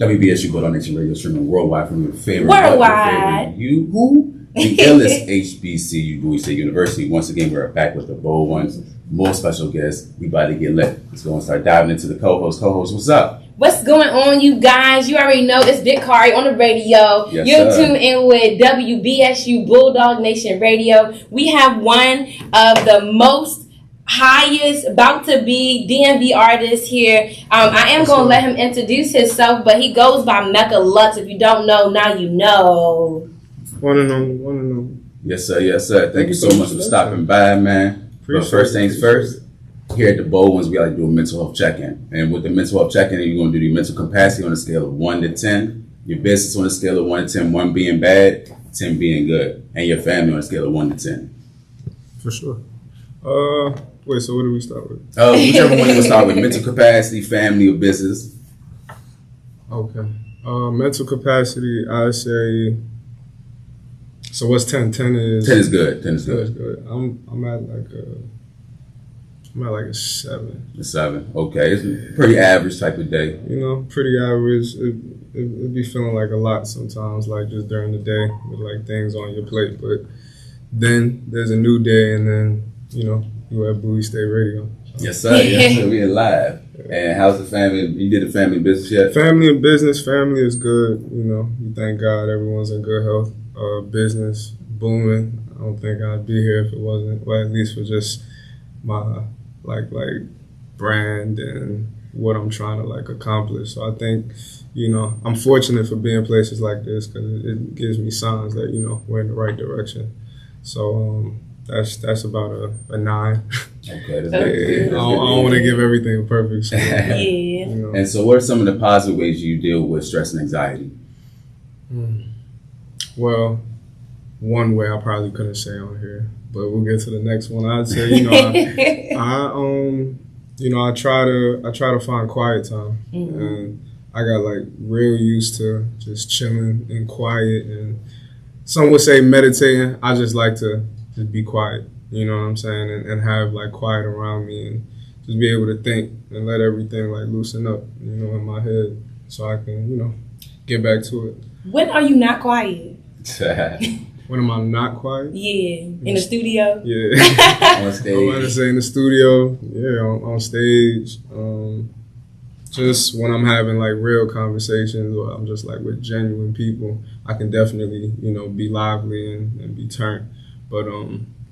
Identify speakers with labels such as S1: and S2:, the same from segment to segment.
S1: WBSU Bulldog Nation Radio streaming worldwide from your favorite.
S2: Worldwide.
S1: You who? The illest HBCU Bowie State University. Once again, we're back with the bold ones. More special guests. We about to get lit. Let's go and start diving into the co-host. Co-host, what's up?
S2: What's going on, you guys? You already know it's Big Kari on the radio.
S1: Yes,
S2: You're
S1: sir.
S2: tuned in with WBSU Bulldog Nation Radio. We have one of the most highest, about to be DMV artist here. I am going to let him introduce himself, but he goes by Meka Luxx. If you don't know, now you know.
S3: One and only.
S1: Yes, sir. Yes, sir. Thank you so much for stopping by, man. But first things first, here at the Bold Ones, we like to do a mental health check-in. And with the mental health check-in, you're going to do the mental capacity on a scale of 1 to 10. Your business on a scale of 1 to 10, 1 being bad, 10 being good. And your family on a scale of 1 to 10.
S3: For sure. Wait, so what do we start with?
S1: Whichever one you want to start with. Mental capacity, family, or business.
S3: Okay. Mental capacity, I say... So what's 10? 10 is...
S1: 10 is good. 10 is
S3: 10 is
S1: good.
S3: good. I'm at like a 7.
S1: A 7. Okay. It's a pretty average type of day.
S3: You know, pretty average. It be feeling like a lot sometimes, like just during the day with like things on your plate. But then there's a new day, and then, you know, you at Bowie State Radio. So.
S1: Yes, sir. Yes, sir. We live. And how's the family? You did the family business yet?
S3: Family and business. Family is good. You know, we thank God everyone's in good health. Business booming. I don't think I'd be here if it wasn't, well, at least for just my like brand and what I'm trying to like accomplish. So I think, you know, I'm fortunate for being places like this because it gives me signs that, you know, we're in the right direction. So that's about a 9.
S1: Okay. That's
S2: Okay.
S3: I don't want to give everything a perfect score.
S2: Yeah.
S3: You know.
S1: And so what are some of the positive ways you deal with stress and anxiety?
S3: Well, one way I probably couldn't say on here, but we'll get to the next one. I'd say, you know, I try to find quiet time, and I got like real used to just chilling and quiet, and some would say meditating. I just like to just be quiet, you know what I'm saying, and have like quiet around me, and just be able to think and let everything like loosen up, you know, in my head, so I can, you know, get back to it.
S2: When are you not quiet?
S3: When am I not quiet?
S2: Yeah. In the studio?
S3: Yeah.
S1: On stage.
S3: I'm about to say in the studio, yeah, on stage. Just when I'm having like real conversations or I'm just like with genuine people, I can definitely, you know, be lively and be turned. But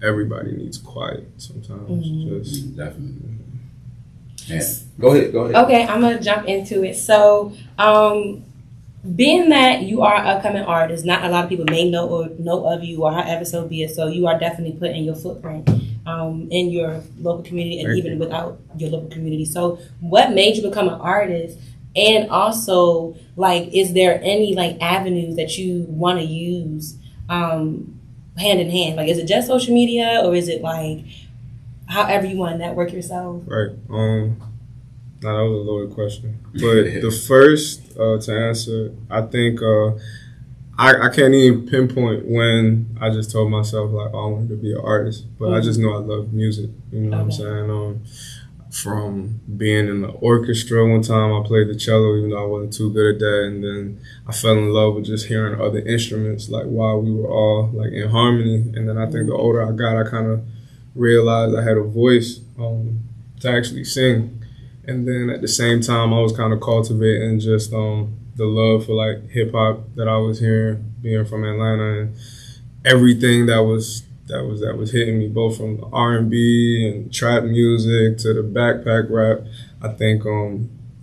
S3: everybody needs quiet sometimes. Just
S1: Definitely. Yeah. Go ahead.
S2: Okay, I'm going to jump into it. So, being that you are an upcoming artist, not a lot of people may know of you or however so be it. So you are definitely putting your footprint in your local community and even without your local community. So what made you become an artist? And also, like, is there any like avenues that you want to use hand in hand? Like, is it just social media or is it like however you want to network yourself?
S3: right. No, that was a loaded question. But the first to answer, I think I can't even pinpoint when I just told myself like, oh, I wanted to be an artist. But I just know I love music. You know what I'm saying? From being in the orchestra one time, I played the cello even though I wasn't too good at that. And then I fell in love with just hearing other instruments like while we were all like in harmony. And then I think the older I got, I kind of realized I had a voice to actually sing. And then at the same time, I was kind of cultivating just the love for like hip hop that I was hearing, being from Atlanta, and everything that was hitting me, both from the R&B and trap music to the backpack rap. I think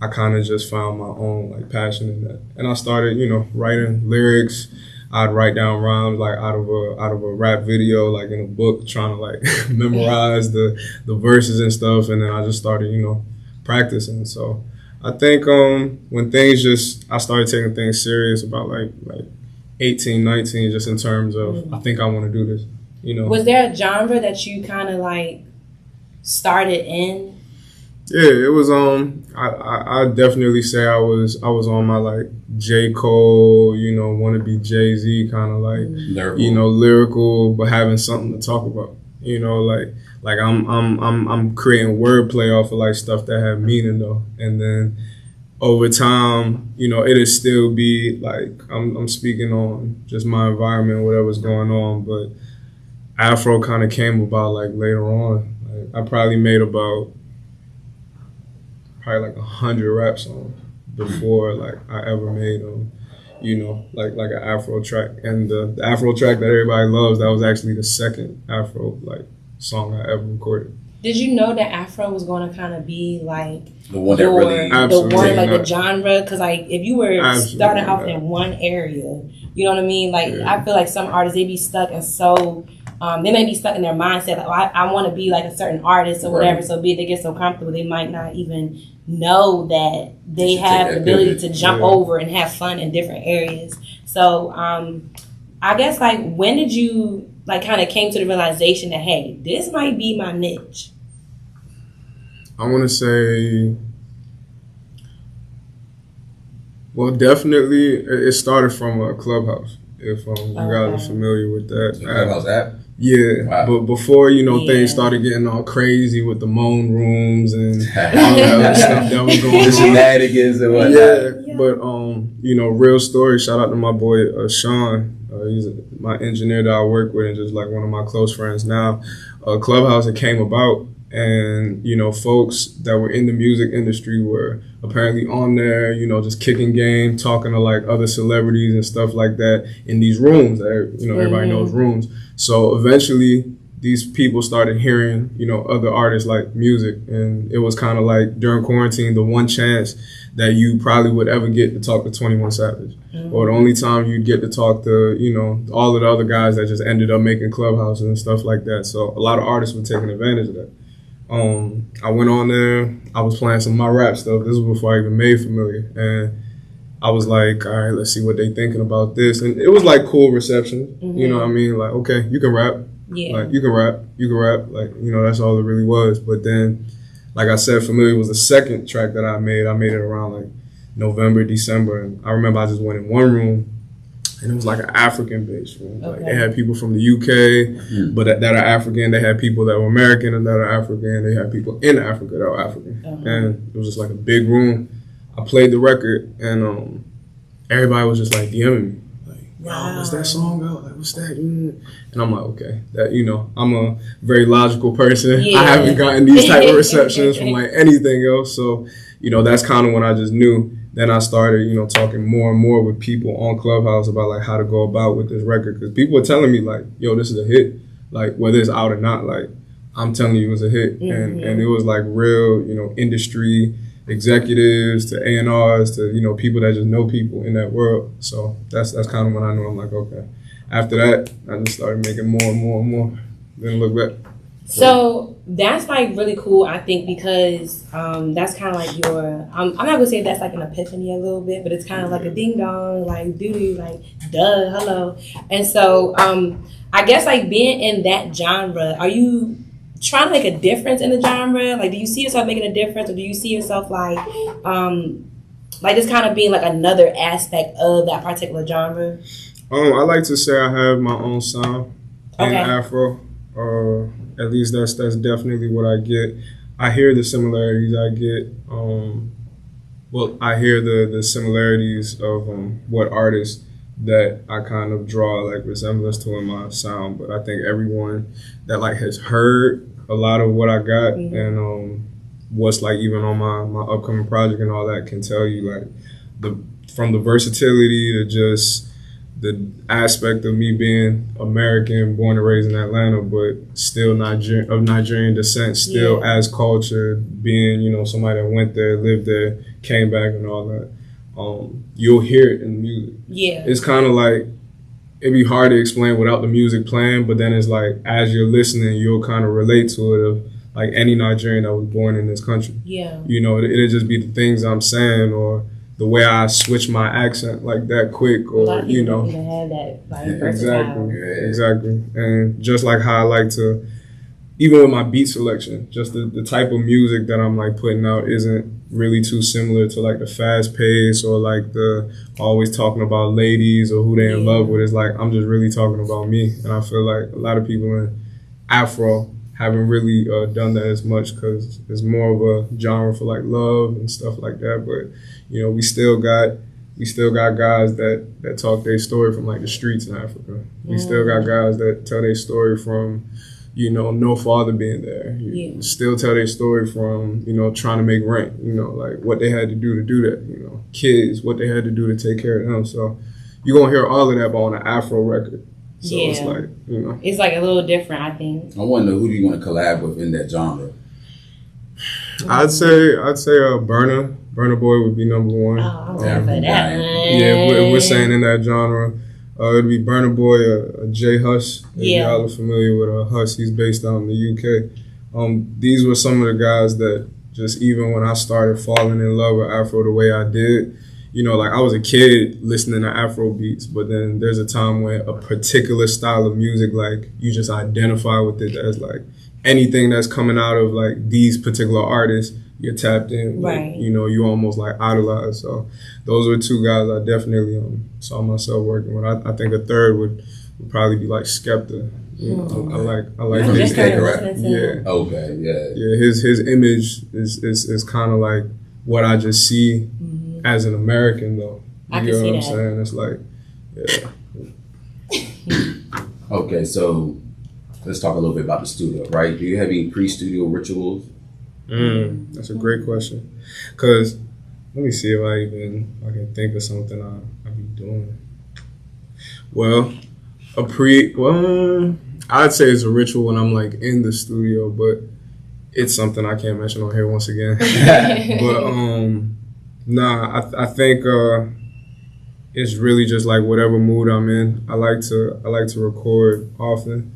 S3: I kind of just found my own like passion in that, and I started, you know, writing lyrics. I'd write down rhymes like out of a rap video, like in a book, trying to like memorize the verses and stuff, and then I just started, you know, practicing. So I think when I started taking things serious about like 18, 19, just in terms of I think I want to do this, you know.
S2: Was there a genre that you kind of like started in?
S3: Yeah, it was I definitely say I was on my like J. Cole, you know, want to be Jay-Z kind of like lyrical. You know, lyrical but having something to talk about. You know, like I'm creating wordplay off of like stuff that have meaning though. And then over time, you know, it'll still be like I'm speaking on just my environment, whatever's going on, but Afro kind of came about like later on. Like, I probably made about like 100 rap songs before like I ever made you know, like an Afro track. And the Afro track that everybody loves, that was actually the second Afro like song I ever recorded.
S2: Did you know that Afro was going to kind of be like
S1: The one that really,
S2: the genre? Because like if you were starting off in one area, you know what I mean? Like I feel like some artists, they be stuck in they may be stuck in their mindset like, oh, I want to be like a certain artist or whatever. So be it they get so comfortable, they might not even know that they have the ability to jump over and have fun in different areas. So I guess like when did you like kind of came to the realization that, hey, this might be my niche?
S3: I want to say, well, definitely it started from a Clubhouse. If you guys are familiar with that.
S1: Clubhouse app?
S3: Yeah, wow. But before, you know, things started getting all crazy with the moan rooms and all that other stuff that was going on.
S1: The shenanigans and whatnot.
S3: Yeah, but, you know, real story, shout out to my boy Sean. He's my engineer that I work with and just like one of my close friends now. Clubhouse, it came about, and, you know, folks that were in the music industry were apparently on there, you know, just kicking game, talking to like other celebrities and stuff like that in these rooms that, you know, everybody knows rooms. So eventually these people started hearing, you know, other artists like music, and it was kind of like during quarantine, the one chance that you probably would ever get to talk to 21 Savage, or the only time you'd get to talk to, you know, all of the other guys that just ended up making Clubhouses and stuff like that. So a lot of artists were taking advantage of that. I went on there, I was playing some of my rap stuff. This was before I even made Familiar, and I was like, all right, let's see what they thinking about this. And it was like cool reception, you know what I mean? Like, okay, you can rap.
S2: Yeah.
S3: Like, you can rap. Like, you know, that's all it really was. But then, like I said, Familiar was the second track that I made. I made it around like November, December. And I remember I just went in one room, and it was like an African-based room. Like, they had people from the UK, but that are African. They had people that were American and that are African. They had people in Africa that were African. And it was just like a big room. I played the record, and everybody was just like DMing me. Wow, what's that song about? Like, what's that? And I'm like, okay, that, you know, I'm a very logical person. I haven't gotten these type of receptions from like anything else. So, you know, that's kind of when I just knew. Then I started, you know, talking more and more with people on Clubhouse about like how to go about with this record. Because people were telling me like, yo, this is a hit. Like, whether it's out or not, like, I'm telling you it was a hit. And it was like real, you know, industry executives to A&Rs to, you know, people that just know people in that world. So that's kind of when I knew. I'm like, okay. After that, I just started making more and more and more. Then look back.
S2: So that's like really cool, I think, because that's kind of like your, I'm not going to say that's like an epiphany a little bit, but it's kind of like a ding dong, like doo-doo, like duh, hello. And so I guess like being in that genre, are you trying to make a difference in the genre? Like, do you see yourself making a difference, or do you see yourself like just kind of being like another aspect of that particular genre?
S3: I like to say I have my own sound in Afro. At least that's definitely what I get. I hear the similarities I get. I hear the similarities of what artists that I kind of draw like resemblance to in my sound. But I think everyone that like has heard a lot of what I got and what's like even on my upcoming project and all that can tell you like from the versatility to just the aspect of me being American, born and raised in Atlanta, but still of Nigerian descent, still as cultured, being, you know, somebody that went there, lived there, came back and all that. You'll hear it in the music. Yeah. It's kind of like, it'd be hard to explain without the music playing, but then it's like, as you're listening, you'll kind of relate to it of like any Nigerian that was born in this country. Yeah. You know, it'll just be the things I'm saying or the way I switch my accent like that quick, or you know, have that, like, exactly. And just like how I like to, even with my beat selection, just the type of music that I'm like putting out isn't really too similar to like the fast pace or like the always talking about ladies or who they in love with. It's like I'm just really talking about me, and I feel like a lot of people in Afro haven't really done that as much because it's more of a genre for like love and stuff like that. But you know, we still got guys that talk their story from like the streets in Africa. We still got guys that tell their story from, you know, no father being there. You still tell their story from, you know, trying to make rent, you know, like what they had to do that, you know, kids, what they had to do to take care of them. So you're going to hear all of that, but on an Afro record. So it's like, you know.
S2: It's like a little different, I think.
S1: I want to know, who do you want to collab with in that genre?
S3: I'd say Burna Boy would be number one.
S2: Oh, I'm down for that.
S3: Yeah, we're saying in that genre. It'd be Burna Boy, Jay Huss. If y'all are familiar with Huss, he's based out in the UK. These were some of the guys that just even when I started falling in love with Afro the way I did, you know, like I was a kid listening to Afro beats, but then there's a time when a particular style of music, like you just identify with it as like anything that's coming out of like these particular artists, you're tapped in,
S2: right?
S3: You know, you almost like idolize. So those were two guys I definitely saw myself working with. I think a third would probably be like Skepta. You know, I like
S1: his
S3: Okay, yeah. His image is kind of like what I just see as an American, though.
S2: I can see
S3: what I'm saying? It's like,
S1: Okay, so let's talk a little bit about the studio, right? Do you have any pre-studio rituals?
S3: That's a great question. Cause let me see if I can think of something I be doing. Well, I'd say it's a ritual when I'm like in the studio, but it's something I can't mention on here once again. But I think it's really just like whatever mood I'm in. I like to record often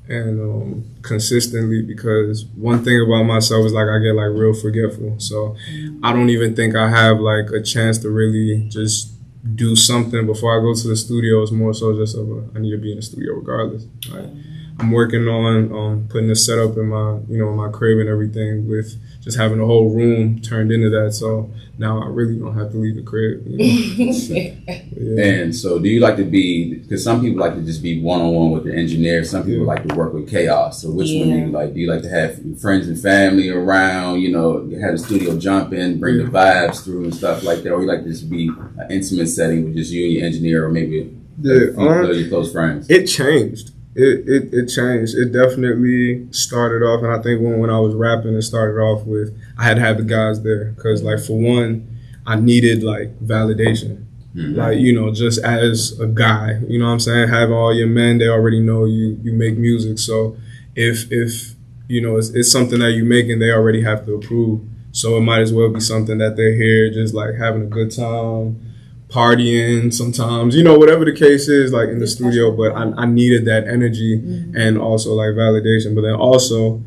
S3: and consistently, because one thing about myself is like I get like real forgetful. So I don't even think I have like a chance to really just do something before I go to the studio. It's more so just I need to be in the studio regardless. Like, I'm working on putting the setup in my crib and everything, with just having the whole room turned into that. So now I really don't have to leave the crib. You know?
S1: And so do you like to be, because some people like to just be one-on-one with the engineer, some people like to work with chaos. So which one do you like? Do you like to have friends and family around, you know, have the studio jump in, bring the vibes through and stuff like that? Or you like to just be an intimate setting with just you and your engineer, or maybe your close friends?
S3: It changed. It changed. It definitely started off, and I think when I was rapping, it started off with I had to have the guys there, because like for one, I needed like validation. Like, you know, just as a guy, you know what I'm saying, having all your men, they already know you make music. So if you know it's something that you making, they already have to approve. So it might as well be something that they're here just like having a good time, partying sometimes, you know, whatever the case is, like in the studio. But I needed that energy and also like validation. But then also,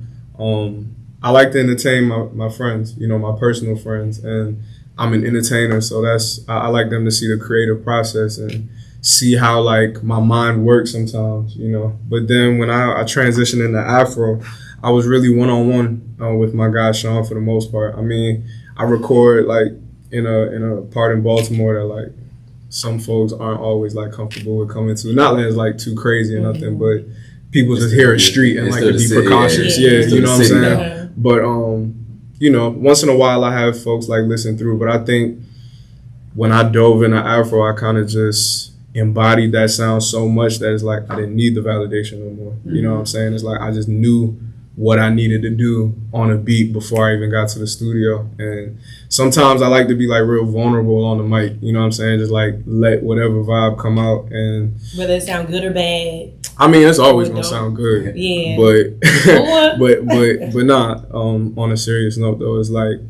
S3: I like to entertain my friends, you know, my personal friends, and I'm an entertainer, so I like them to see the creative process and see how like my mind works sometimes, you know. But then when I transitioned into Afro, I was really one-on-one with my guy Sean for the most part. I mean, I record like in a part in Baltimore that like some folks aren't always like comfortable with coming to. Not that it's like too crazy or nothing, but people just hear a street and like to be precautious. Yeah, you know what I'm saying? But you know, once in a while I have folks like listen through. But I think when I dove into Afro, I kind of just embodied that sound so much that it's like I didn't need the validation no more. You know what I'm saying? It's like I just knew what I needed to do on a beat before I even got to the studio. And sometimes I like to be like real vulnerable on the mic, you know what I'm saying? Just like let whatever vibe come out, and
S2: whether it sound good or bad.
S3: I mean, it's always gonna sound good.
S2: Yeah.
S3: But not on a serious note though, it's like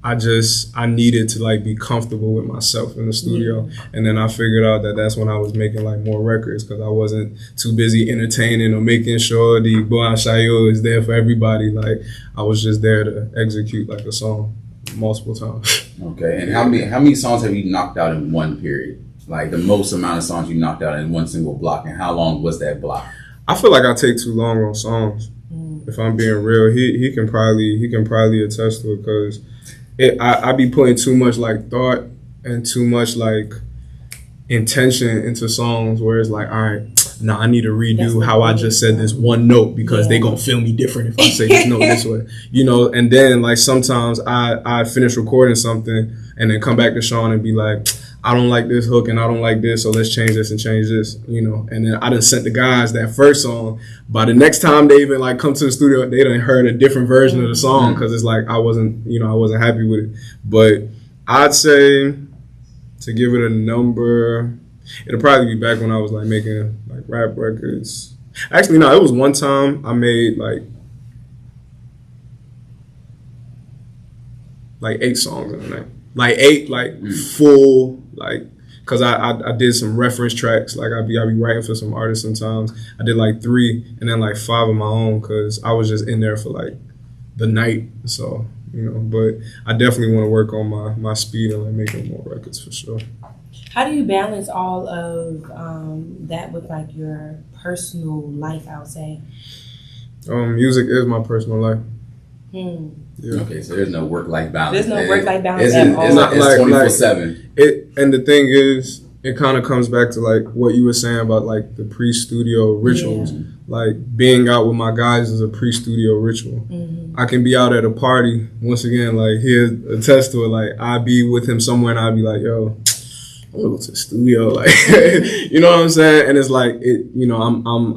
S3: I needed to like be comfortable with myself in the studio. And then I figured out that that's when I was making like more records, because I wasn't too busy entertaining or making sure the Boa Shayo is there for everybody. Like I was just there to execute like a song multiple times.
S1: Okay, and how many songs have you knocked out in one period? Like the most amount of songs you knocked out in one single block, and how long was that block?
S3: I feel like I take too long on songs. If I'm being real, he can probably attest to it, because I be putting too much like thought and too much like intention into songs, where it's like, all right, nah, I need to
S2: That's
S3: redo
S2: the
S3: how I
S2: biggest
S3: just said this
S2: one.
S3: one note because they
S2: Yeah.
S3: gonna feel me different if I say this note this way, you know. And then like sometimes I finish recording something and then come back to Sean and be like, I don't like this hook and I don't like this, so let's change this and change this, you know. And then I done sent the guys that first song. By the next time they even like come to the studio, they done heard a different version of the song because it's like I wasn't happy with it. But I'd say to give it a number, it'll probably be back when I was like making like rap records. Actually, no, it was one time I made like 8 songs in a night. Like 8, like full, like, cause I did some reference tracks. Like I be writing for some artists sometimes. I did like 3 and then like 5 of my own, cause I was just in there for like the night. So, you know, but I definitely want to work on my speed and like making more records for sure.
S2: How do you balance all of that with like your personal life, I would say?
S3: Music is my personal life.
S1: Yeah. Okay, so there's no work-life balance.
S2: There's no work-life balance
S1: It's
S2: at all.
S1: not, it's 24/7.
S3: And the thing is, it kind of comes back to like what you were saying about like the pre-studio rituals.
S2: Yeah.
S3: Like being out with my guys is a pre-studio ritual.
S2: Mm-hmm.
S3: I can be out at a party, once again, like he'll attest to it, like I'll be with him somewhere and I'll be like, yo, I'm gonna go to the studio, like you know what I'm saying? And it's like it, you know,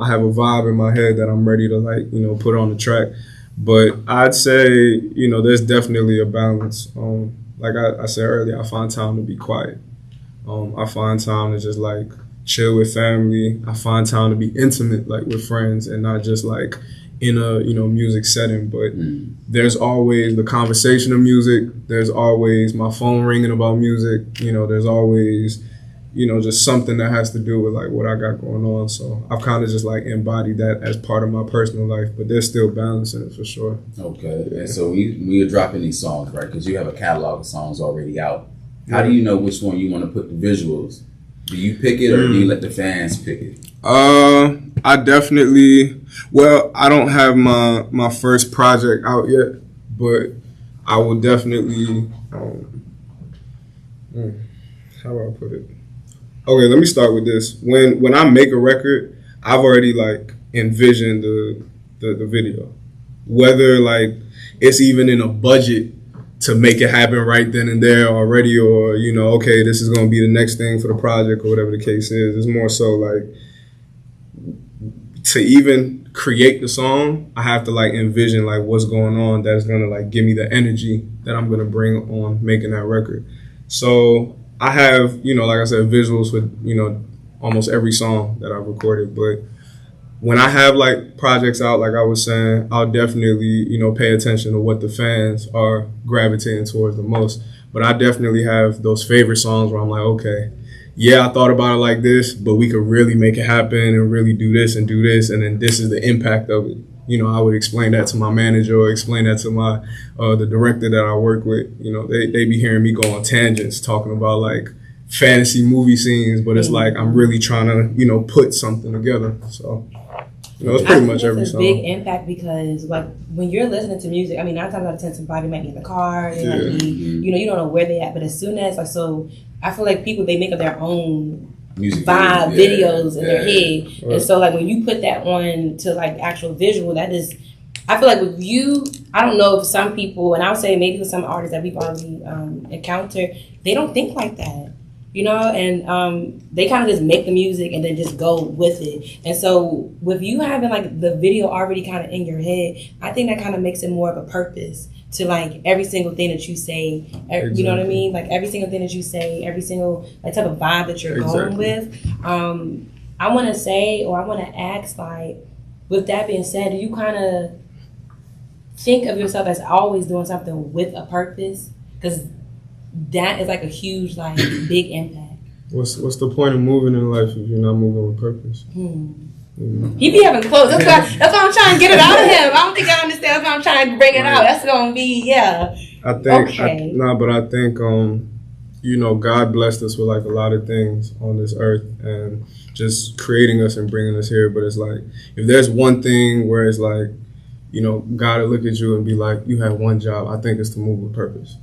S3: I have a vibe in my head that I'm ready to like, you know, put on the track. But I'd say, you know, there's definitely a balance. Like I said earlier, I find time to be quiet. I find time to just like chill with family. I find time to be intimate, like with friends, and not just like in a, you know, music setting. But there's always the conversation of music. There's always my phone ringing about music. You know, there's always, you know, just something that has to do with like what I got going on. So I've kind of just like embodied that as part of my personal life, but there's still balance in it for sure.
S1: Okay, and so we are dropping these songs, right? Because you have a catalog of songs already out. How do you know which one you want to put the visuals? Do you pick it or do you let the fans pick it?
S3: I definitely, well, I don't have my first project out yet, but I will definitely, how do I put it? Okay, let me start with this. When I make a record, I've already like envisioned the video. Whether like it's even in a budget to make it happen right then and there already, or, you know, okay, this is gonna be the next thing for the project or whatever the case is. It's more so like to even create the song, I have to like envision like what's going on that's gonna like give me the energy that I'm gonna bring on making that record. So I have, you know, like I said, visuals with, you know, almost every song that I've recorded. But when I have like projects out, like I was saying, I'll definitely, you know, pay attention to what the fans are gravitating towards the most. But I definitely have those favorite songs where I'm like, okay, yeah, I thought about it like this, but we could really make it happen and really do this, and then this is the impact of it. You know, I would explain that to my manager or explain that to my the director that I work with. You know, they be hearing me go on tangents talking about like fantasy movie scenes, but it's like I'm really trying to, you know, put something together. So, you know, it's pretty much every song.
S2: It's a big impact because like when you're listening to music, I mean, 9 times out of 10, somebody might be in the car, they might be, you know, you don't know where they at, but as soon as like, so I feel like people, they make up their own music vibe videos in their head. Right. And so like when you put that on to like actual visual, that is, I feel like with you, I don't know if some people, and I would say maybe with some artists that we've already encountered, they don't think like that, you know, and they kind of just make the music and then just go with it. And so with you having like the video already kind of in your head, I think that kind of makes it more of a purpose to like every single thing that you say, you know what I mean? Like every single thing that you say, every single like type of vibe that you're going with. I want to say, or I want to ask, like, with that being said, do you kind of think of yourself as always doing something with a purpose? Because that is like a huge, like, big impact.
S3: What's the point of moving in life if you're not moving with purpose?
S2: He be having quotes. That's why I'm trying to get it out of him. I don't think I understand why I'm trying to bring it out. That's gonna be
S3: I think but I think you know, God blessed us with like a lot of things on this earth and just creating us and bringing us here. But it's like if there's one thing where it's like, you know, God will look at you and be like, you have one job. I think it's to move with purpose.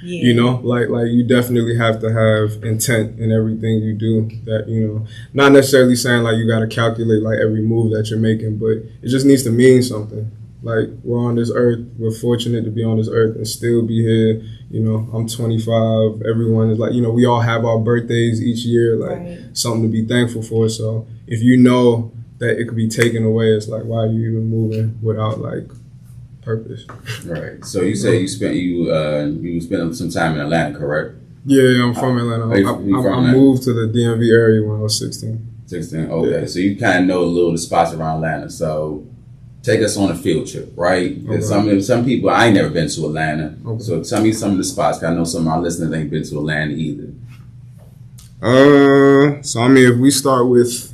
S2: Yeah.
S3: You know, like you definitely have to have intent in everything you do. That, you know, not necessarily saying like you got to calculate like every move that you're making, but it just needs to mean something. Like, we're on this earth, we're fortunate to be on this earth and still be here. You know, I'm 25. Everyone is like, you know, we all have our birthdays each year, like something to be thankful for. So if you know that it could be taken away, it's like, why are you even moving without like purpose?
S1: Right. So you say you spent some time in Atlanta, correct?
S3: Yeah, I'm from Atlanta. I moved to the DMV area when I was 16.
S1: 16. Okay.
S3: Yeah.
S1: So you kind of know a little of the spots around Atlanta. So take us on a field trip, right?
S3: Okay.
S1: Some people, I ain't never been to Atlanta.
S3: Okay.
S1: So tell me some of the spots. 'Cause I know some of our listeners ain't been to Atlanta either.
S3: So I mean, if we start with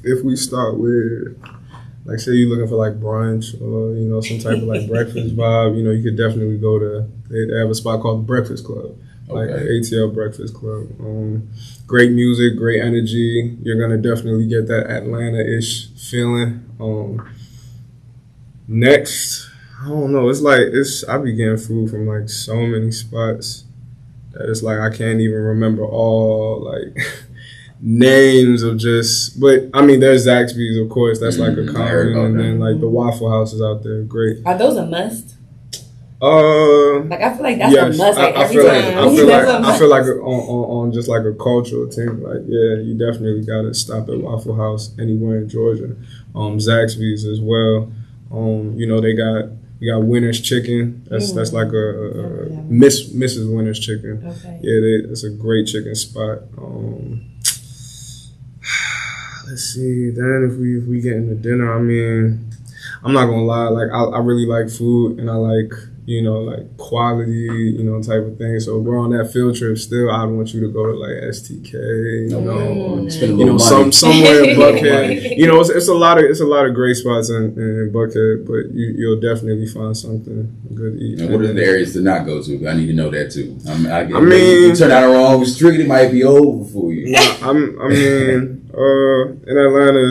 S3: like, say you're looking for like brunch or, you know, some type of like breakfast vibe, you know, you could definitely go to, they have a spot called the Breakfast Club, like the ATL Breakfast Club. Great music, great energy. You're gonna definitely get that Atlanta-ish feeling. Next, I don't know. I be getting food from like so many spots that it's like I can't even remember all like names of just. But I mean, there's Zaxby's, of course. That's like a common, and then like the Waffle House is out there. Great.
S2: Are those a must?
S3: Like,
S2: I feel like that's a must. Like,
S3: I feel like on just like a cultural thing. Like, yeah, you definitely gotta stop at Waffle House anywhere in Georgia. Zaxby's as well. You know, we got Winner's Chicken. That's like a Mrs. Winner's Chicken.
S2: Okay.
S3: Yeah, it's a great chicken spot. Let's see. Then if we get into dinner, I mean, I'm not gonna lie. Like, I really like food, and I like, you know, like quality, you know, type of thing. So if we're on that field trip still, I'd want you to go to like STK, you know, somewhere in Buckhead. You know, it's a lot of great spots in Buckhead, but you'll definitely find something good to eat.
S1: And what are the areas to not go to? I need to know that too. I mean, you turn out a wrong street, it might be over for you. In Atlanta,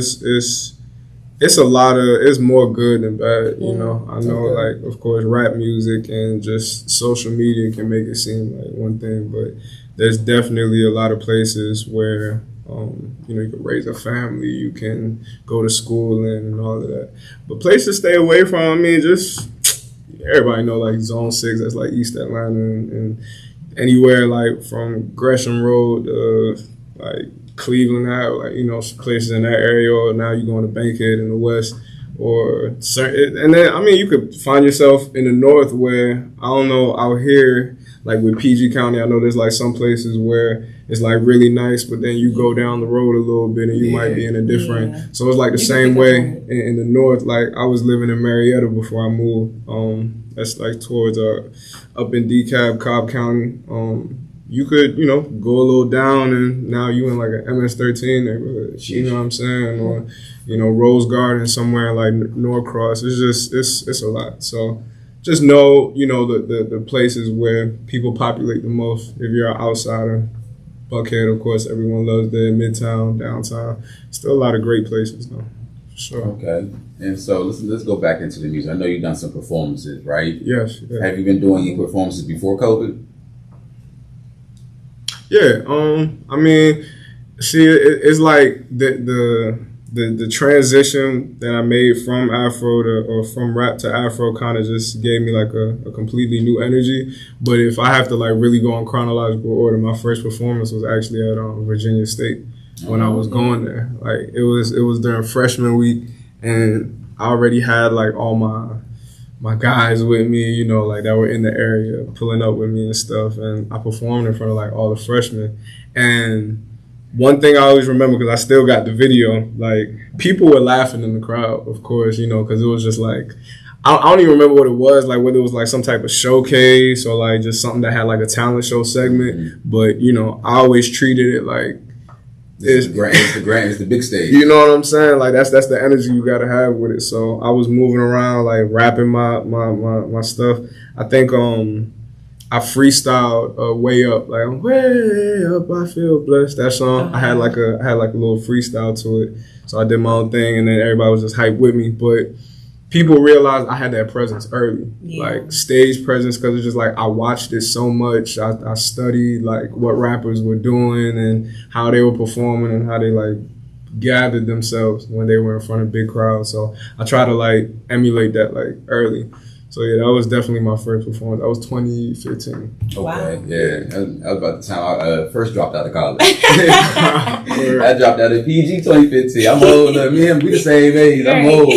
S3: it's more good than bad, you know. I know, like, of course, rap music and just social media can make it seem like one thing, but there's definitely a lot of places where, you know, you can raise a family, you can go to school and all of that. But places to stay away from, I mean, just everybody know, like, Zone 6, that's like East Atlanta, and anywhere, like, from Gresham Road to, like, Cleveland Ave, like, you know, places in that area, or now you're going to Bankhead in the west, or certain, and then, I mean, you could find yourself in the north where, I don't know, out here, like with PG County, I know there's like some places where it's like really nice, but then you go down the road a little bit and you might be in a different, so it's like the same way in the north. Like, I was living in Marietta before I moved, that's like towards up in DeKalb, Cobb County. You could, you know, go a little down and now you in like an MS-13 neighborhood, you know what I'm saying? Or, you know, Rose Garden somewhere like Norcross. It's a lot. So just know, you know, the places where people populate the most. If you're an outsider, Buckhead, of course, everyone loves there, Midtown, downtown. Still a lot of great places though, for sure.
S1: Okay. And so let's go back into the music. I know you've done some performances, right?
S3: Yes. Yeah.
S1: Have you been doing any performances before COVID?
S3: Yeah, I mean, see, it's like the transition that I made from Afro or from rap to Afro kind of just gave me like a completely new energy. But if I have to like really go in chronological order, my first performance was actually at Virginia State when I was going there. Like, it was during freshman week, and I already had like all my guys with me, you know, like that were in the area pulling up with me and stuff, and I performed in front of like all the freshmen. And one thing I always remember, because I still got the video, like, people were laughing in the crowd, of course, you know, because it was just like, I don't even remember what it was, like whether it was like some type of showcase or like just something that had like a talent show segment. But, you know, I always treated it like,
S1: it's the big stage.
S3: You know what I'm saying? Like, that's the energy you gotta have with it. So I was moving around, like rapping my stuff. I think I freestyled Way Up, like Way Up, I Feel Blessed. That song, I had like a little freestyle to it. So I did my own thing, and then everybody was just hyped with me. But people realized I had that presence early,
S2: Yeah.
S3: like stage presence, because it's just like I watched it so much. I studied like what rappers were doing and how they were performing and how they like gathered themselves when they were in front of big crowds. So I try to like emulate that like early. So yeah, that was definitely my first performance. That was 2015.
S1: Okay,
S2: Wow.
S1: yeah. That was about the time I first dropped out of college. I dropped out of PG 2015. I'm old. Me and we the same age. I'm old.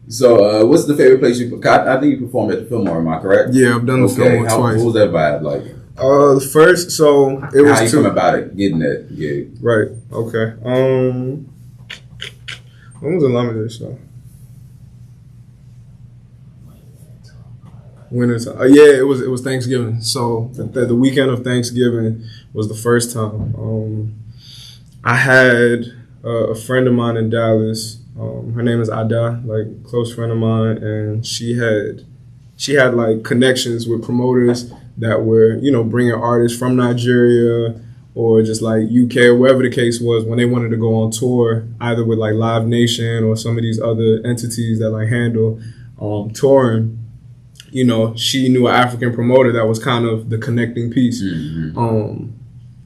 S1: So, what's the favorite place you? I think you performed at the Fillmore. Am I correct?
S3: Yeah, I've done the Fillmore twice.
S1: What was that vibe like?
S3: The first, so it was
S1: how you come about it, getting that gig?
S3: Right. Okay. When was the Lamade show? Winter time. Yeah, it was Thanksgiving. So the weekend of Thanksgiving was the first time. I had a friend of mine in Dallas. Her name is Ada, like close friend of mine, and she had like connections with promoters that were, you know, bringing artists from Nigeria or just like UK or wherever the case was when they wanted to go on tour, either with like Live Nation or some of these other entities that like handle touring. You know, she knew an African promoter that was kind of the connecting piece.
S1: Mm-hmm.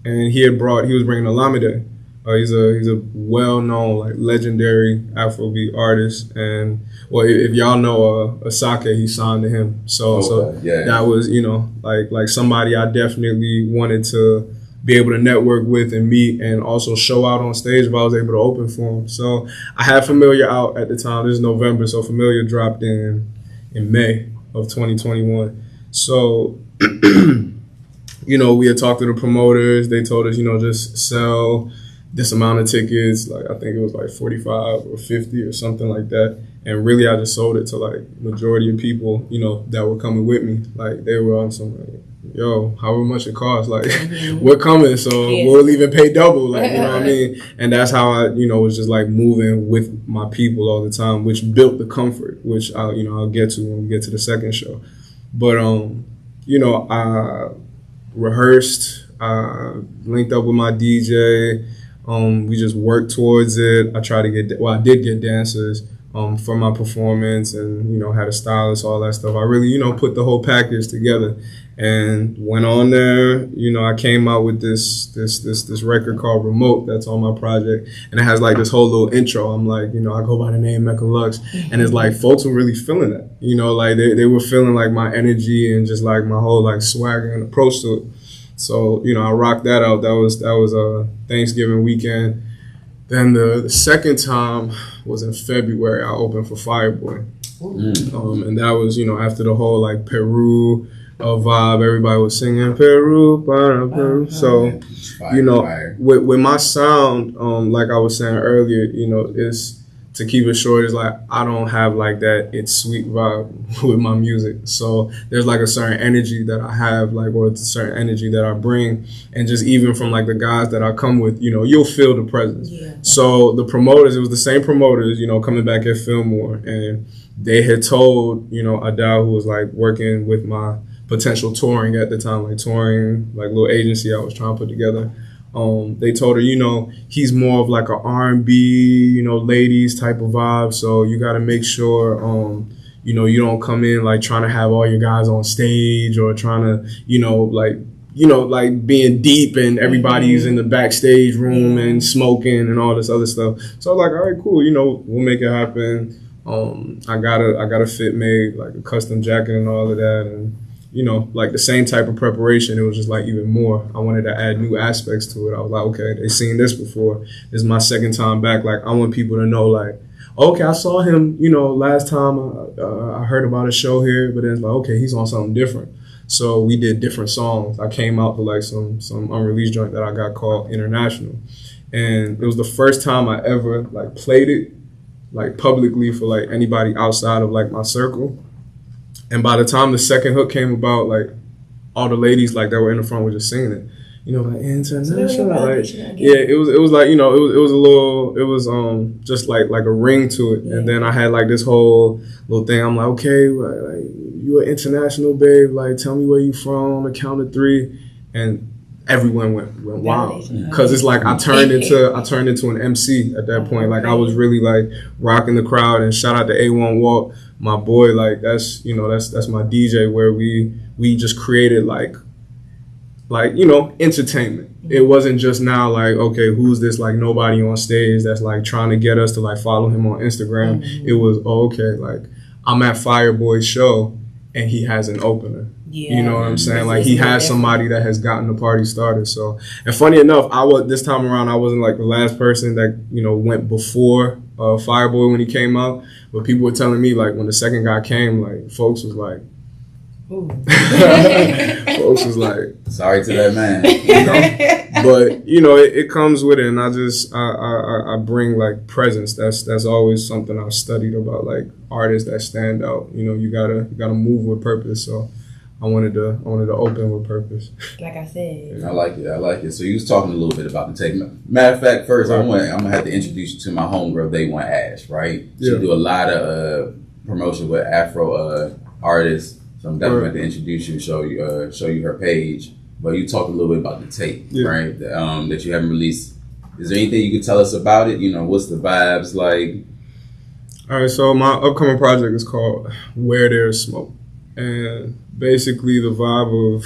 S3: And he was bringing Olamide. He's a well-known, like legendary Afrobeat artist. And well, if y'all know Asake, he signed to him. So
S1: yeah.
S3: That was, you know, like somebody I definitely wanted to be able to network with and meet and also show out on stage if I was able to open for him. So I had Familiar out at the time. This is November, so Familiar dropped in May of 2021. So, you know, we had talked to the promoters. They told us, you know, just sell this amount of tickets. Like, I think it was like 45 or 50 or something like that. And really, I just sold it to like majority of people, you know, that were coming with me. Like, they were on some, like, yo, however much it costs, like, we're coming, so we'll even pay double, like, you know what I mean? And that's how I, you know, was just like moving with my people all the time, which built the comfort, which I'll get to when we get to the second show. But you know, I rehearsed, linked up with my DJ. We just worked towards it. I did get dancers for my performance, and, you know, had a stylist, all that stuff. I really, you know, put the whole package together and went on there. You know, I came out with this record called Remote that's on my project, and it has like this whole little intro. I'm like, you know, I go by the name Meka Luxx, and it's like folks were really feeling that. You know, like they were feeling like my energy and just like my whole like swagger and approach to it. So, you know, I rocked that out. That was Thanksgiving weekend. Then the second time was in February. I opened for Fireboy. And that was, you know, after the whole like Peru vibe. Everybody was singing Peru, Peru. So, you know, with my sound, like I was saying earlier, you know, is to keep it short, is like I don't have like that it's sweet vibe with my music. So there's like a certain energy that I have, like, or a certain energy that I bring, and just even from like the guys that I come with, you know, you'll feel the presence. Yeah. So the promoters, it was the same promoters, you know, coming back at Fillmore, and they had told, you know, Adele, who was like working with my potential touring at the time, like touring, like little agency I was trying to put together. They told her, you know, he's more of like a R&B, you know, ladies type of vibe. So you got to make sure, you know, you don't come in like trying to have all your guys on stage or trying to, you know, like being deep and everybody's in the backstage room and smoking and all this other stuff. So I was like, all right, cool, you know, we'll make it happen. I got a fit made, like a custom jacket and all of that, and, you know, like the same type of preparation. It was just like even more. I wanted to add new aspects to it. I was like, okay, they've seen this before. This is my second time back. Like, I want people to know, like, okay, I saw him, you know, last time I heard about a show here, but then it's like, okay, he's on something different. So we did different songs. I came out to like some unreleased joint that I got called International. And it was the first time I ever like played it like publicly for like anybody outside of like my circle. And by the time the second hook came about, like all the ladies like that were in the front were just singing it, you know, like international, like yeah, it was like, you know, it was a little, it was just like a ring to it. And then I had like this whole little thing. I'm like, okay, like you an international babe, like tell me where you from on the count of 3. And everyone went wild,
S2: Validation.
S3: because it's like I turned into an MC at that point. Like I was really like rocking the crowd, and shout out to A1 Walt, my boy. Like that's my DJ, where we just created like entertainment. It wasn't just now like, okay, who's this like nobody on stage that's like trying to get us to like follow him on Instagram. It was okay, like I'm at Fireboy's show and he has an opener.
S2: Yeah.
S3: You know what I'm saying? Like he has somebody that has gotten the party started. So, and funny enough, this time around I wasn't like the last person that went before Fireboy when he came out, but people were telling me like when the second guy came, like folks was like, folks was like,
S1: sorry to that man.
S3: But it comes with it, and I bring like presence. That's always something I've studied about, like artists that stand out. You gotta move with purpose. So I wanted to open with purpose.
S2: Like I said,
S1: I like it. So you was talking a little bit about the take. Matter of fact, first I'm gonna have to introduce you to my homegirl Day One Ash. Right? She do a lot of promotion with Afro artists. So I'm definitely going to introduce you, show you her page. But you talked a little bit about the tape, right? That you haven't released. Is there anything you could tell us about it? What's the vibes like? All
S3: right, so my upcoming project is called Where There's Smoke. And basically the vibe of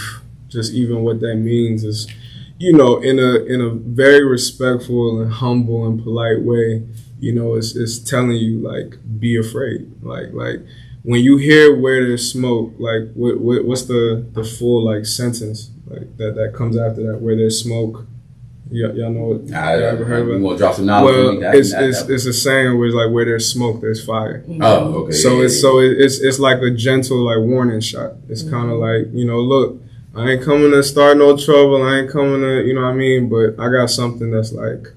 S3: just even what that means is, in a very respectful and humble and polite way, it's telling you, like, be afraid. Like when you hear Where There's Smoke, like what's the full like sentence like that comes after that? Where there's smoke, y'all know it.
S1: I ever heard of it? You want to drop some knowledge?
S3: Well, it's a saying where it's like where there's smoke, there's fire.
S1: Oh, okay.
S3: So it's like a gentle like warning shot. It's kind of like look, I ain't coming to start no trouble. I ain't coming to what I mean. But I got something that's like.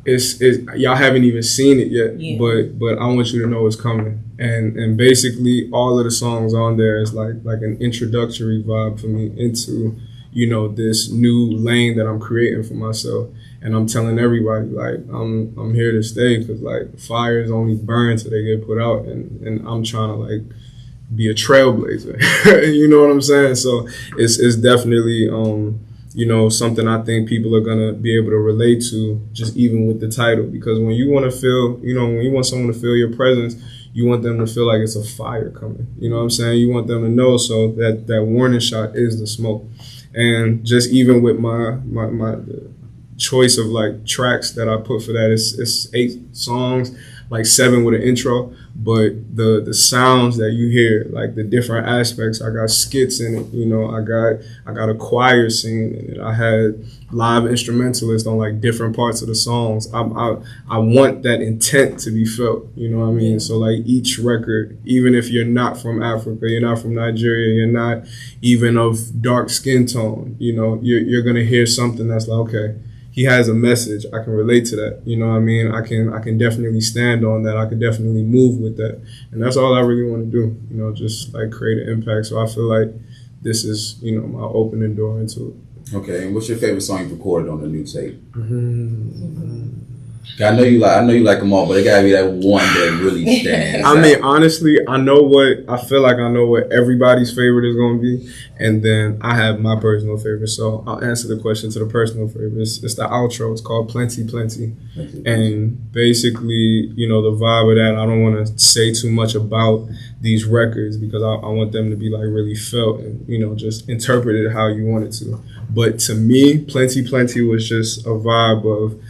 S3: It's y'all haven't even seen it yet, but I want you to know it's coming. And basically all of the songs on there is like an introductory vibe for me into this new lane that I'm creating for myself. And I'm telling everybody like I'm here to stay, because like fires only burn till they get put out, and I'm trying to like be a trailblazer. You know what I'm saying? So it's definitely something I think people are gonna be able to relate to, just even with the title. Because when you want to feel, when you want someone to feel your presence, you want them to feel like it's a fire coming. You know what I'm saying? You want them to know, so that warning shot is the smoke. And just even with my choice of like tracks that I put for that, it's 8 songs, like 7 with an intro. But the sounds that you hear, like the different aspects, I got skits in it. I got a choir scene in it. I had live instrumentalists on like different parts of the songs. I want that intent to be felt. You know what I mean? So like each record, even if you're not from Africa, you're not from Nigeria, you're not even of dark skin tone, you're gonna hear something that's like, okay, he has a message. I can relate to that. You know what I mean? I can definitely stand on that. I can definitely move with that. And that's all I really want to do, just like create an impact. So I feel like this is, my opening door into it.
S1: Okay, and what's your favorite song you recorded on the new tape? I know you like them all, but it gotta be that one that really stands
S3: I mean, honestly, I feel like I know what everybody's favorite is gonna be, and then I have my personal favorite. So I'll answer the question to the personal favorite. It's the outro. It's called Plenty Plenty. And basically, the vibe of that, I don't want to say too much about these records, because I want them to be like really felt and just interpreted how you want it to. But to me, Plenty Plenty was just a vibe of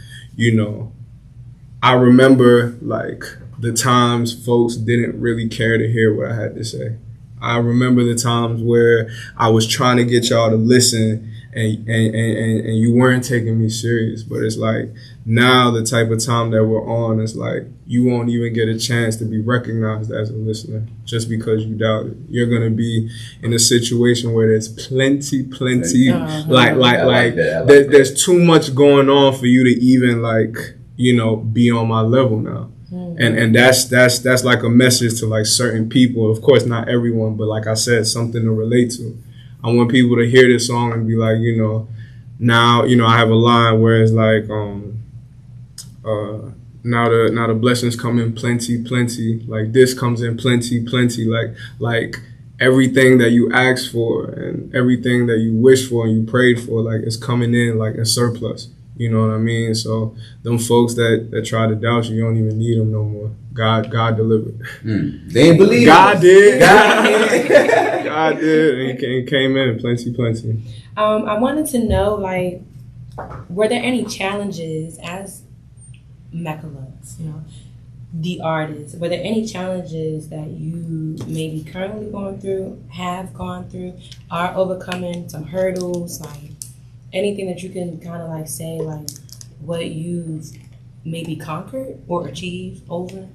S3: I remember like the times folks didn't really care to hear what I had to say. I remember the times where I was trying to get y'all to listen and you weren't taking me serious. But it's like now the type of time that we're on, it's like you won't even get a chance to be recognized as a listener just because you doubt it. You're gonna be in a situation where there's plenty, there's too much going on for you to even like be on my level now. And that's like a message to like certain people. Of course, not everyone, but like I said, something to relate to. I want people to hear this song and be like, now, I have a line where it's like, now the blessings come in plenty, plenty. Like this comes in plenty, plenty. Like, everything that you asked for and everything that you wished for and you prayed for, like, it's coming in like in surplus. You know what I mean? So them folks that try to doubt you, you don't even need them no more. God delivered.
S1: They didn't believe
S3: God did.
S1: God did.
S3: God did. And he came in plenty.
S2: I wanted to know, like, were there any challenges as Meka Luxx, the artist? Were there any challenges that you maybe currently going through, have gone through, are overcoming, some hurdles, like anything that you can kind of like say, like what you've maybe conquered or achieved over?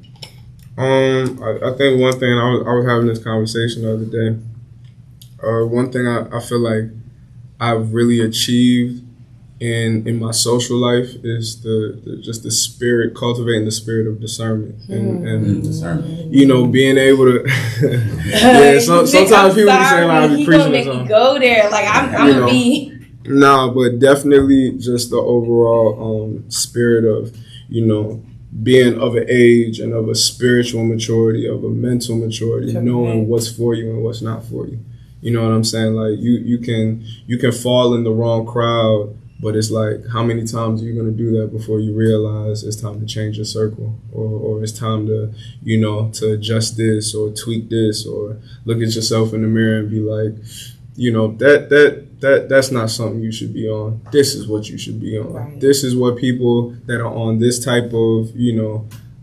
S3: I think one thing, I was having this conversation the other day. One thing I feel like I've really achieved in my social life is just the spirit, cultivating the spirit of discernment and
S1: discernment.
S3: Being able to. Yeah, sometimes people be saying like I be preaching or something.
S2: Go there, like I'm gonna be.
S3: Nah, but definitely just the overall spirit of being of an age and of a spiritual maturity, of a mental maturity, knowing what's for you and what's not for you. You know what I'm saying? Like you can fall in the wrong crowd, but it's like, how many times are you going to do that before you realize it's time to change your circle, or it's time to to adjust this or tweak this, or look at yourself in the mirror and be like, that's not something you should be on. This is what you should be on. Right. This is what people that are on this type of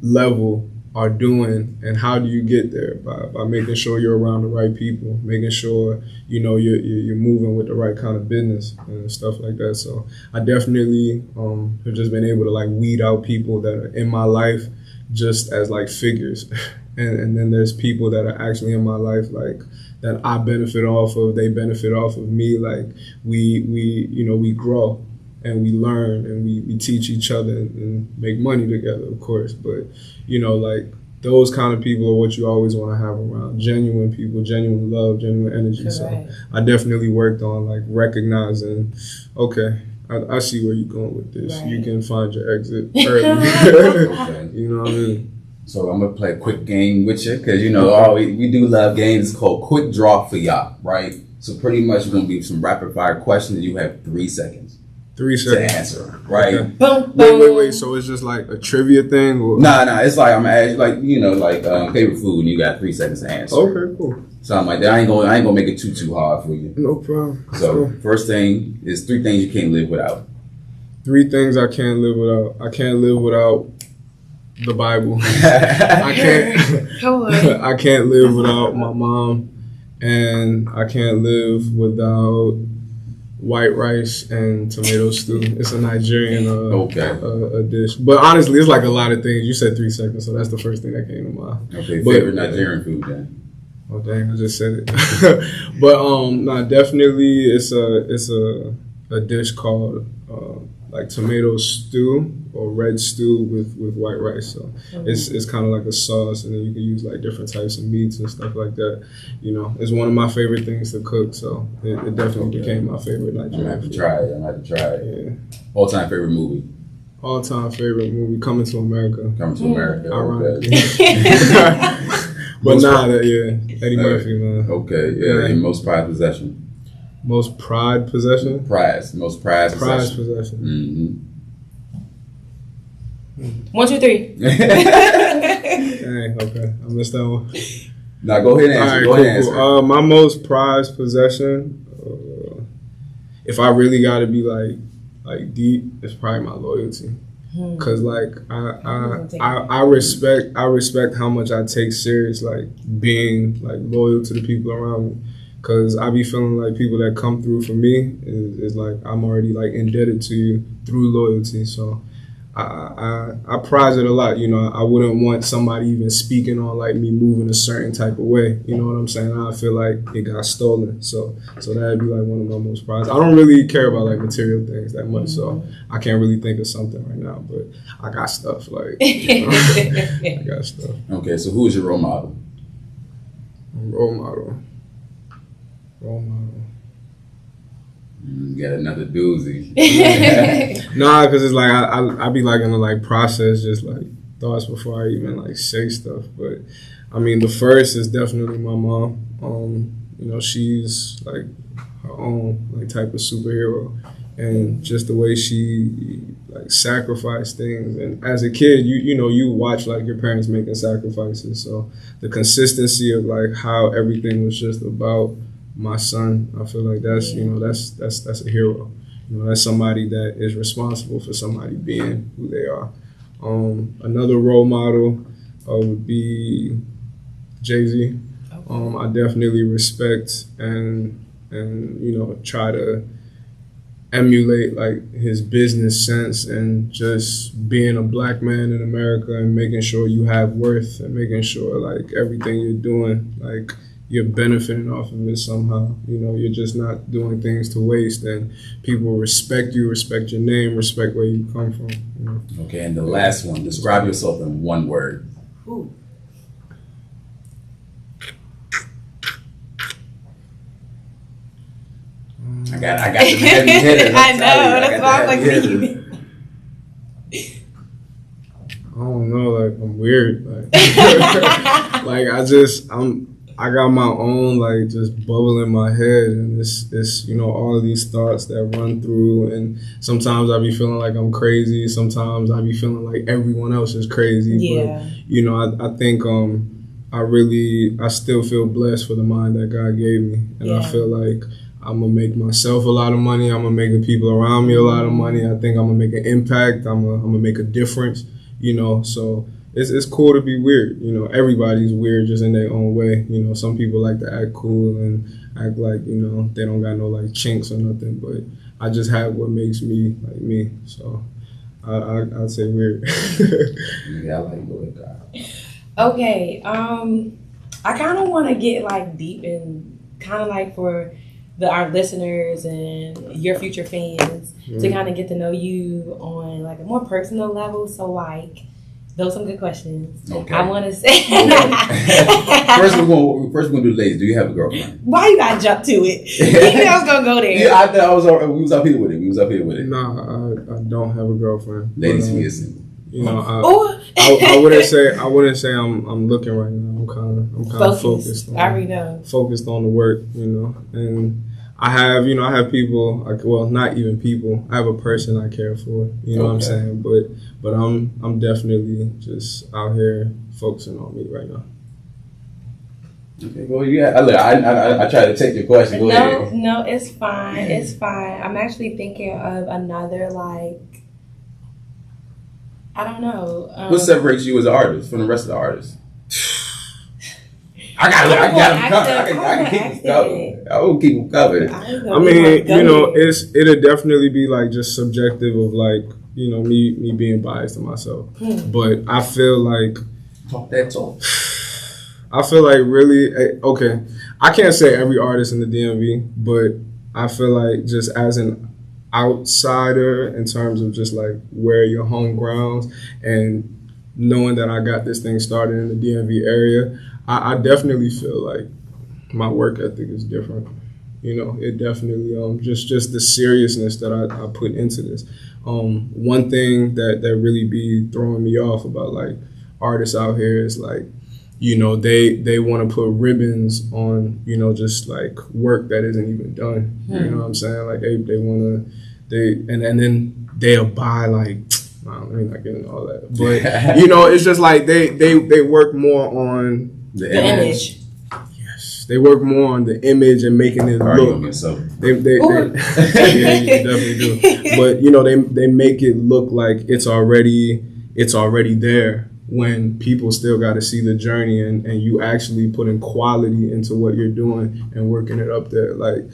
S3: level are doing, and how do you get there? By making sure you're around the right people, making sure you're moving with the right kind of business and stuff like that. So I definitely have just been able to like weed out people that are in my life just as like figures, and then there's people that are actually in my life like that I benefit off of, they benefit off of me. Like we grow and we learn and we teach each other and make money together, of course. But like those kind of people are what you always want to have around. Genuine people, genuine love, genuine energy. Correct. So I definitely worked on like recognizing, okay, I see where you're going with this. Right. You can find your exit early.
S1: Okay.
S3: You know what I mean?
S1: So I'm gonna play a quick game with you, because we do love games. It's called Quick Draw for y'all, right? So pretty much we're gonna be some rapid fire questions, and you have 3 seconds.
S3: 3 seconds
S1: to answer, right? Okay.
S2: Boom, boom.
S3: Wait. So it's just like a trivia thing, or
S1: Nah. It's like I'm asking, like favorite food, and you got 3 seconds to answer.
S3: Okay, cool.
S1: Something like that. I ain't gonna make it too hard for you.
S3: No problem.
S1: So first thing is 3 things you can't live without.
S3: 3 things I can't live without. I can't live without the Bible. I can't live without my mom, and I can't live without white rice and tomato stew. It's a Nigerian a dish. But honestly, it's like a lot of things. You said 3 seconds, so that's the first thing that came to mind.
S1: Okay, favorite Nigerian food then?
S3: Oh dang, I just said it. But definitely it's a dish called like tomato stew or red stew with white rice. So it's kind of like a sauce, and then you can use like different types of meats and stuff like that. It's one of my favorite things to cook, so it definitely became my favorite Nigerian food.
S1: I'm gonna have to try it. Yeah. All-time favorite movie?
S3: All-time favorite movie, Coming to America.
S1: Coming to America.
S3: Ironically. But Eddie Murphy, man.
S1: Okay, yeah. And most prized possession?
S3: Most prized possession?
S1: Most prized
S3: possession.
S1: Mm-hmm.
S2: 1, 2, 3.
S3: Dang, okay. I missed that one.
S1: Now go ahead and answer.
S3: All right, cool. My most prized possession, if I really got to be like deep, it's probably my loyalty. Cause like I respect how much I take serious like being like loyal to the people around me. Cause I be feeling like people that come through for me is like I'm already like indebted to you through loyalty. So I prize it a lot. I wouldn't want somebody even speaking on like me moving a certain type of way. You know what I'm saying? I feel like it got stolen. So that'd be like one of my most prized. I don't really care about like material things that much, so I can't really think of something right now. But I got stuff like I got stuff.
S1: Okay, so who is your role model?
S3: Role model.
S1: You got another doozy.
S3: Nah, because it's like I be like in the like process, just like thoughts before I even like say stuff. But I mean, the first is definitely my mom. You know, she's like her own like type of superhero, and just the way she like sacrificed things. And as a kid, you know, you watch like your parents making sacrifices. So the consistency of like how everything was just about my son, I feel like that's, you know, that's a hero. You know, that's somebody that is responsible for somebody being who they are. Another role model would be Jay-Z. I definitely respect and you know, try to emulate like his business sense and just being a black man in America and making sure you have worth and making sure like everything you're doing, like you're benefiting off of it somehow. You know, you're just not doing things to waste, and people respect you, respect your name, respect where you come from. You know?
S1: Okay, and the last one, describe yourself in one word.
S2: Ooh.
S1: I got the heavy hitters.
S2: I know, that's why I'm like thinking.
S3: I don't know, like I'm weird. Like, like I got my own like just bubble in my head, and it's you know, all of these thoughts that run through, and sometimes I be feeling like I'm crazy, sometimes I be feeling like everyone else is crazy.
S2: Yeah.
S3: But you know, I think I still feel blessed for the mind that God gave me, and
S2: Yeah.
S3: I feel like I'm gonna make myself a lot of money. I'm gonna make the people around me a lot of money. I think I'm gonna make an impact. I'm gonna make a difference. You know, so it's cool to be weird. You know, everybody's weird just in their own way. You know, some people like to act cool and act like, you know, they don't got no like chinks or nothing. But I just have what makes me like me. So I'd say weird.
S1: Yeah, I like the way God.
S2: Okay, I kind of want to get like deep and kind of like for our listeners and your future fans to kind of get to know you on like a more personal level. So like, those are some good questions.
S1: Okay.
S2: I want to say.
S1: First we're gonna do ladies. Do you have a girlfriend?
S2: Why you gotta jump to it? You knew I was gonna go there.
S1: Yeah, I thought we was up here with it.
S3: No, I don't have a girlfriend.
S1: Ladies,
S3: but,
S1: we are single.
S3: You know, I wouldn't say I'm looking right now. I'm kind of focused.
S2: I already know.
S3: Focused on the work, you know, and I have people. Well, not even people. I have a person I care for. You know what I'm saying? But I'm definitely just out here focusing on me right now.
S1: Okay, well, yeah. I try to take your question. Go ahead.
S2: No, it's fine. It's fine. I'm actually thinking of another like. I don't know.
S1: What separates you as an artist from the rest of the artists? I can keep them covered. I will keep them covered.
S3: I mean, you know, it'll definitely be like just subjective of like, you know, me being biased to myself. But I feel like
S1: talk that talk.
S3: I feel like really okay. I can't say every artist in the DMV, but I feel like just as an outsider in terms of just like where your home grounds and knowing that I got this thing started in the DMV area, I definitely feel like my work ethic is different. You know, it definitely just the seriousness that I put into this. One thing that really be throwing me off about like artists out here is like, you know, they want to put ribbons on, you know, just like work that isn't even done. You know what I'm saying? Like they want to, and then they'll buy like, let me not get into all that. But, you know, it's just like they work more on
S1: the image.
S3: Yes. They work more on the image and making it look. They yeah, you definitely do. But, you know, they make it look like it's already there, when people still got to see the journey and you actually putting quality into what you're doing and working it up there. Like,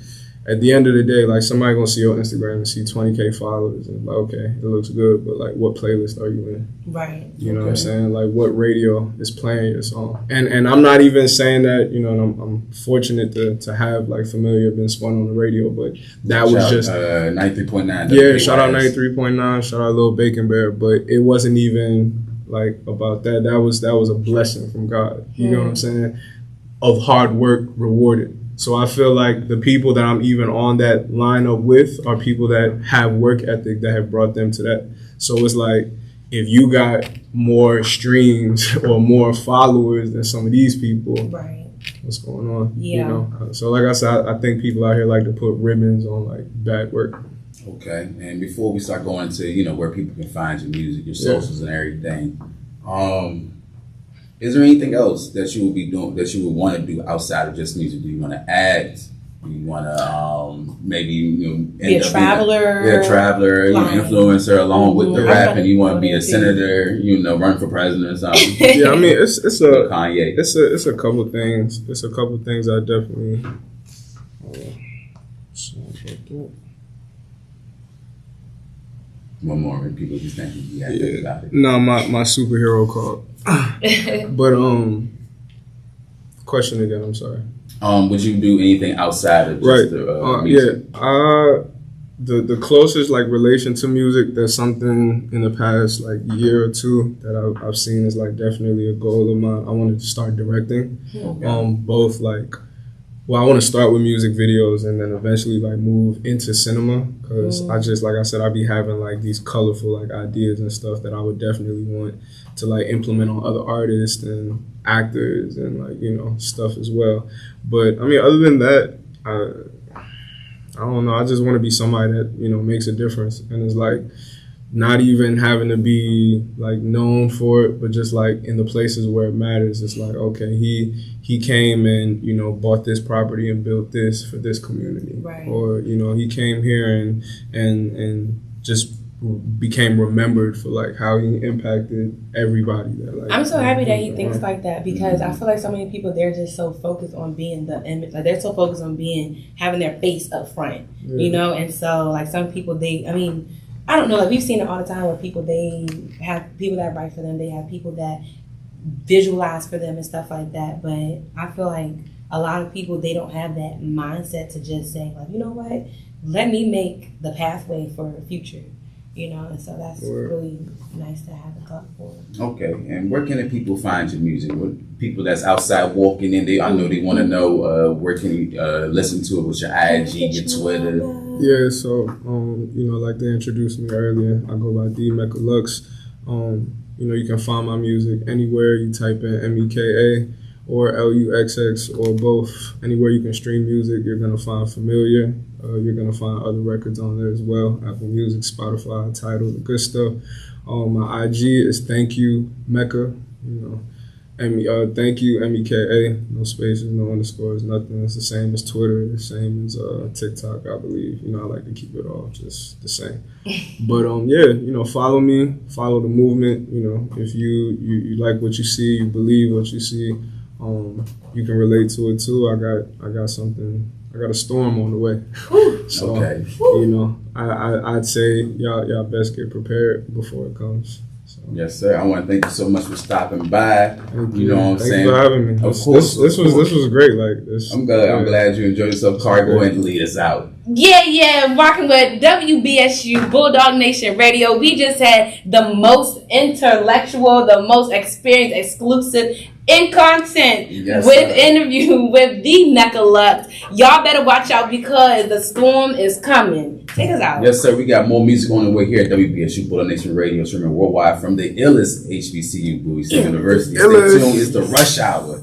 S3: at the end of the day, like, somebody gonna see your Instagram and see 20K followers and like, okay, it looks good, but like, what playlist are you in?
S2: Right.
S3: You know what I'm saying? Like, what radio is playing your song? And I'm not even saying that, you know, and I'm fortunate to have like Familiar been spun on the radio, but that was just
S1: 93.9.
S3: Yeah, shout out 93.9, shout out Lil Bacon Bear, but it wasn't even like about that. That was a blessing from God. You know what I'm saying? Of hard work rewarded. So I feel like the people that I'm even on that lineup with are people that have work ethic that have brought them to that. So it's like, if you got more streams or more followers than some of these people,
S2: Right.
S3: what's going on?
S2: Yeah.
S3: You know? So like I said, I think people out here like to put ribbons on like bad work.
S1: Okay, and before we start going to, you know, where people can find your music, your socials and everything, is there anything else that you would be doing, that you would want to do outside of just music? Do you want to act? Do you want to maybe, you know,
S2: Be a traveler?
S1: Be a traveler, you know, influencer along with the rap, and you want to be a senator, you know, run for president or something?
S3: Yeah, I mean, it's a
S1: Kanye.
S3: It's a couple things. It's a couple things I definitely.
S1: One more, and people just think you have to think about it.
S3: No, my superhero called. But question again. I'm sorry.
S1: Would you do anything outside of just the music?
S3: The closest like relation to music, there's something in the past like year or two that I've seen is like definitely a goal of mine. I wanted to start directing.
S1: Okay.
S3: Both like, well, I want to start with music videos and then eventually like move into cinema, because I just, like I said, I be having like these colorful like ideas and stuff that I would definitely want to like implement on other artists and actors and like, you know, stuff as well. But I mean, other than that, I don't know. I just want to be somebody that, you know, makes a difference, and is like not even having to be like known for it, but just like in the places where it matters. It's like, okay, he came and, you know, bought this property and built this for this community,
S2: right.
S3: Or, you know, he came here and just became remembered for like how he impacted everybody. That like,
S2: I'm so happy that he thinks like that, because I feel like so many people, they're just so focused on being the image, like they're so focused on having their face up front, you know. And so like some people, I don't know, like we've seen it all the time where people, they have people that write for them, they have people that visualize for them and stuff like that. But I feel like a lot of people, they don't have that mindset to just say like, you know what, let me make the pathway for the future. You know, and so that's really nice to have a thought for.
S1: Okay, and where can the people find your music? What people that's outside walking in, I know they want to know where can you listen to it? What's your IG, your Twitter?
S3: Yeah, so you know, like they introduced me earlier, I go by Meka Luxx. You know, you can find my music anywhere you type in Meka or Luxx or both. Anywhere you can stream music, you're gonna find Familiar. You're gonna find other records on there as well. Apple Music, Spotify, Tidal, the good stuff. My IG is Thank You Meka. You know, Thank You Meka. No spaces, no underscores, nothing. It's the same as Twitter, the same as TikTok, I believe. You know, I like to keep it all just the same. But yeah, you know, follow me, follow the movement. You know, if you like what you see, you believe what you see. You can relate to it too. I got something. I got a storm on the way. So,
S1: okay.
S3: You know, I'd say y'all best get prepared before it comes. So.
S1: Yes, sir. I want to thank you so much for stopping by.
S3: Thank
S1: you know what I'm saying?
S3: Thanks for having me.
S1: Of course.
S3: This was great. Like this.
S1: I'm glad you enjoyed yourself. Carl, go ahead and lead us out.
S2: Yeah, rocking with WBSU Bulldog Nation Radio. We just had the most intellectual, the most experienced, exclusive in content with interview with the Meka Luxx. Y'all better watch out because the storm is coming. Take us out.
S1: Yes, sir. We got more music on the way here at WBSU Bulldog Nation Radio, streaming worldwide from the illest HBCU, Bowie State University. Stay tuned. It's the Rush Hour.